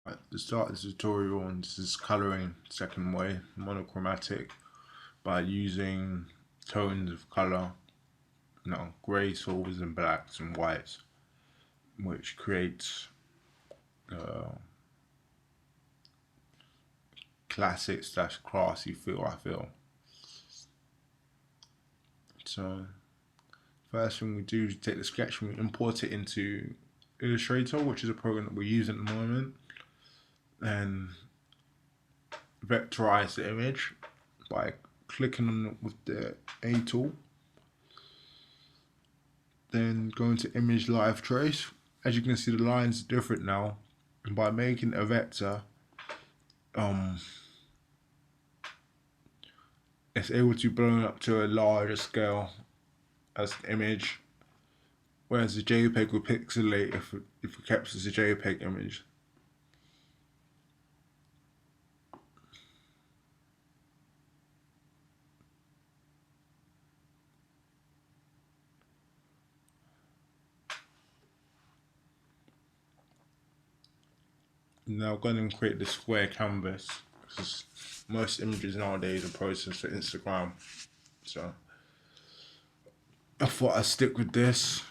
At the start of the tutorial, and this is colouring second way, monochromatic, by using tones of colour, grey, silvers and blacks and whites, which creates uh, classic slash classy feel, I feel. So first thing we do is take the sketch and we import it into Illustrator, which is a program that we're using at the moment, and vectorize the image by clicking on it with the A tool. Then go into image live trace. As you can see, the lines are different now, and by making a vector, um, it's able to be blown up to a larger scale as an image, whereas the JPEG will pixelate if it captures a JPEG image. Now go ahead and create the square canvas, because most images nowadays are processed for Instagram. So I thought I'd stick with this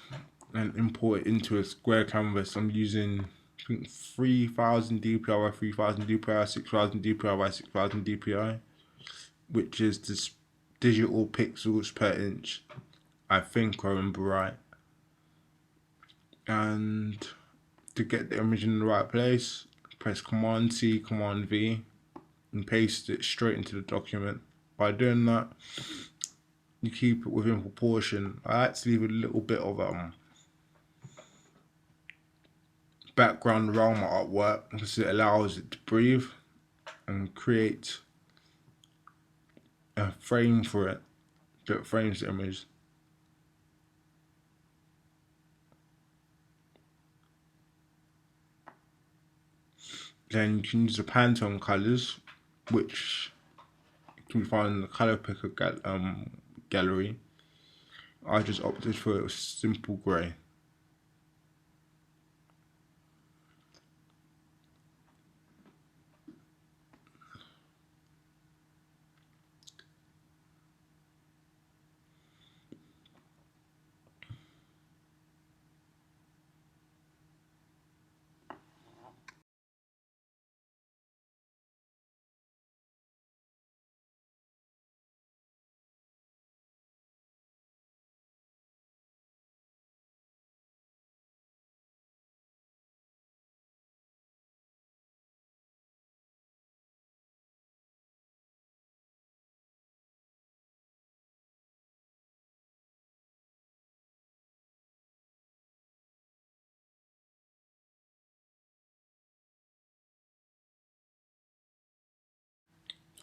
and import it into a square canvas. I'm using, I think, 3000 DPI by 3000 DPI, 6000 DPI by 6000 DPI, which is this digital pixels per inch, I think I remember right. And to get the image in the right place, press Command C, Command V, and paste it straight into the document. By doing that, you keep it within proportion. I like to leave a little bit of background around my artwork because it allows it to breathe and create a frame for it that frames the image. Then you can use the Pantone colors, which you can find in the color picker gallery. I just opted for a simple grey.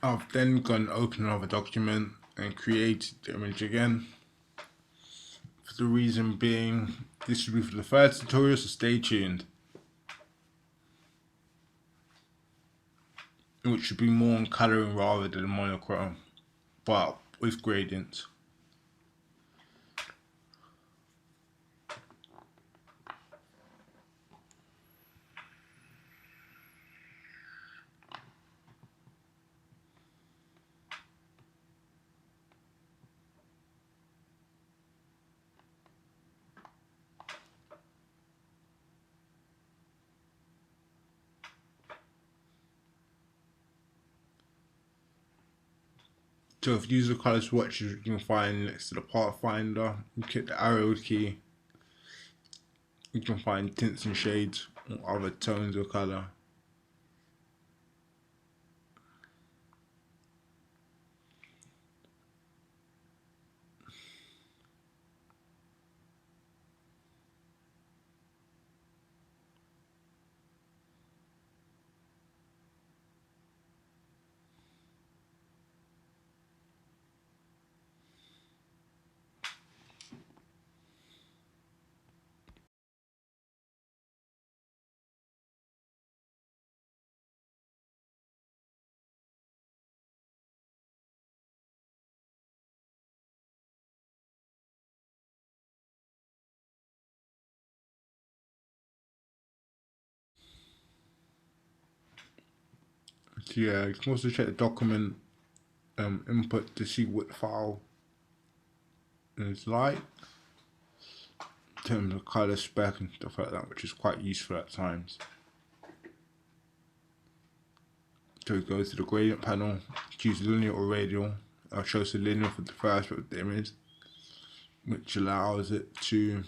I've then gone open another document and created the image again. For the reason being, this should be for the first tutorial, so stay tuned. Which should be more on colouring rather than monochrome, but with gradients. So if you use the colour swatches, you can find next to the pathfinder, you click the arrow key, you can find tints and shades or other tones of colour. So yeah, you can also check the document input to see what the file is like in terms of color spec and stuff like that, which is quite useful at times. So we go to the gradient panel, choose linear or radial. I'll choose the linear for the first bit of the image, which allows it to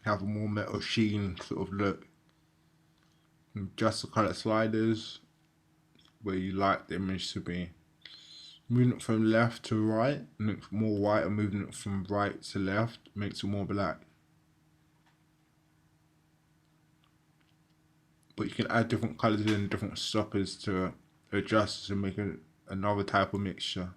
have a more metal sheen sort of look. Adjust the color sliders where you like the image to be. Moving it from left to right makes it more white, and moving it from right to left makes it more black. But you can add different colors and different stoppers to adjust to make it another type of mixture.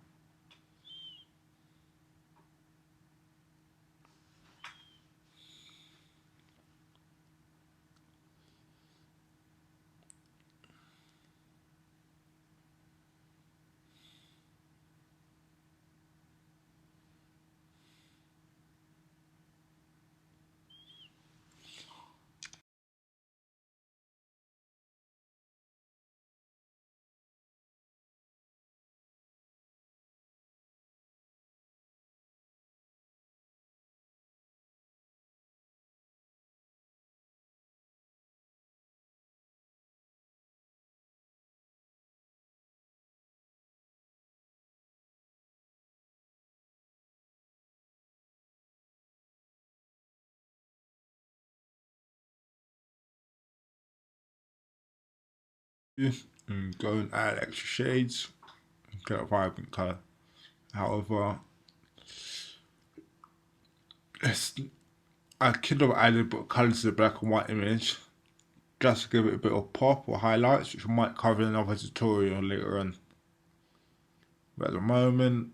And go and add extra shades, get a vibrant color. However, I could have added colors to the black and white image just to give it a bit of pop or highlights, which I might cover in another tutorial later on. But at the moment,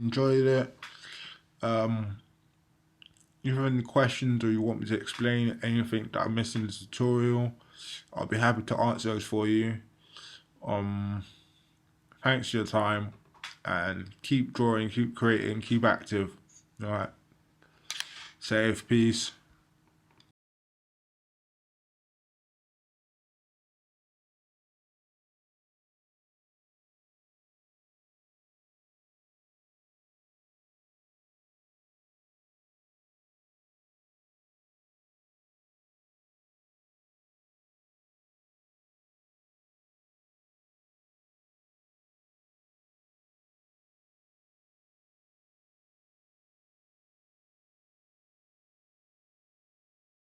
enjoyed it. If you have any questions or you want me to explain anything that I missed in the tutorial, I'll be happy to answer those for you. Thanks for your time, and keep drawing, keep creating, keep active. Alright, safe, peace.